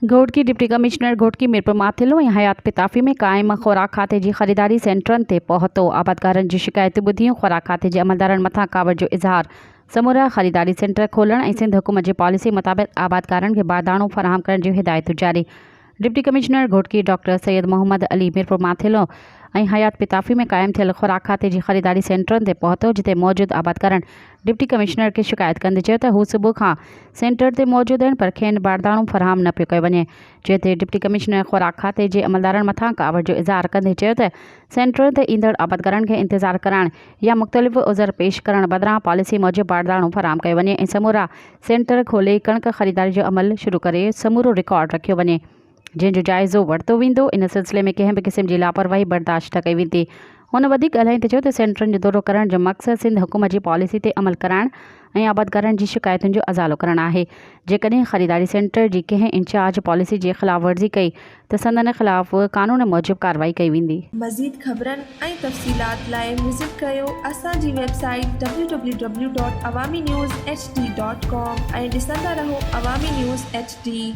Ghotki deputy commissioner Ghotki Mirpur Mathelo ऐं हयात पिताफ़ी में क़ाइम ख़ुराक खाते जी ख़रीदारी सेंटरनि ते पहुतो। आबादकारनि जी शिकायतूं ॿुधियूं। ख़ुराक खाते जे अमलदारनि मथां कावड़ जो इज़हार। समूरा ख़रीदारी सेंटर खोलण ऐं सिंध हुकूमत जी पॉलिसी मुताबिक़ आबादकारनि खे बारदाणो फ़राहम करण जूं हिदायतूं जारी। Deputy commissioner Ghotki doctor Syed Mohammad Ali Mirpur Mathelo ऐं हयात पिताफ़ी में क़ाइम थियल ख़ुराक खाते जी ख़रीदारी सेंटरनि ते पहुतो, जिते मौजूदु आबादकारनि डिप्टी कमिश्नर के शिकायत कंदे चयो त हू सुबुह खां सेंटर ते मौजूदु आहिनि, पर खेनि बारदाणो फ़राहम न पियो कयो वञे। जंहिं डिप्टी कमिश्नर ख़ुराक खाते जे अमलदारनि मथां कावड़ जो इज़हार कंदे चयो त सेंटर ते ईंदड़ आबादकारनि खे इंतज़ार कराइण या मुख़्तलिफ़ उज़र पेश करण बदिरां पॉलिसी मूजिबि बारदाणो फ़राहम कयो वञे ऐं समूरा सेंटर खोले कणक ख़रीदारी जो अमल शुरू करे समूरो रिकॉर्ड रखियो वञे, जंहिंजो जाइज़ो वरितो वेंदो। इन सिलसिले में कंहिं बि क़िस्म जी लापरवाही बर्दाश्त न कई वेंदी। हुन वधीक ॻाल्हाईंदे चयो त सेंटरनि जो दौरो करण जो मक़सदु सिंध हुकूमत जी पॉलिसी ते अमल कराइण ऐं आबादकारनि जी शिकायतुनि जो अज़ालो करणु आहे। जेकॾहिं ख़रीदारी सेंटर जी कंहिं इंचार्ज पॉलिसी जी ख़िलाफ़ वर्ज़ी कई त संदनि ख़िलाफ़ क़ानून मूजिबि कार्रवाई कई वेंदी। मज़ीद ख़बरनि ऐं तफ़सीलात लाइ विज़िट कयो असांजी वेबसाइट www.awamiNewsHD.com ऐं ॾिसंदा रहो अवामी न्यूज़ HD।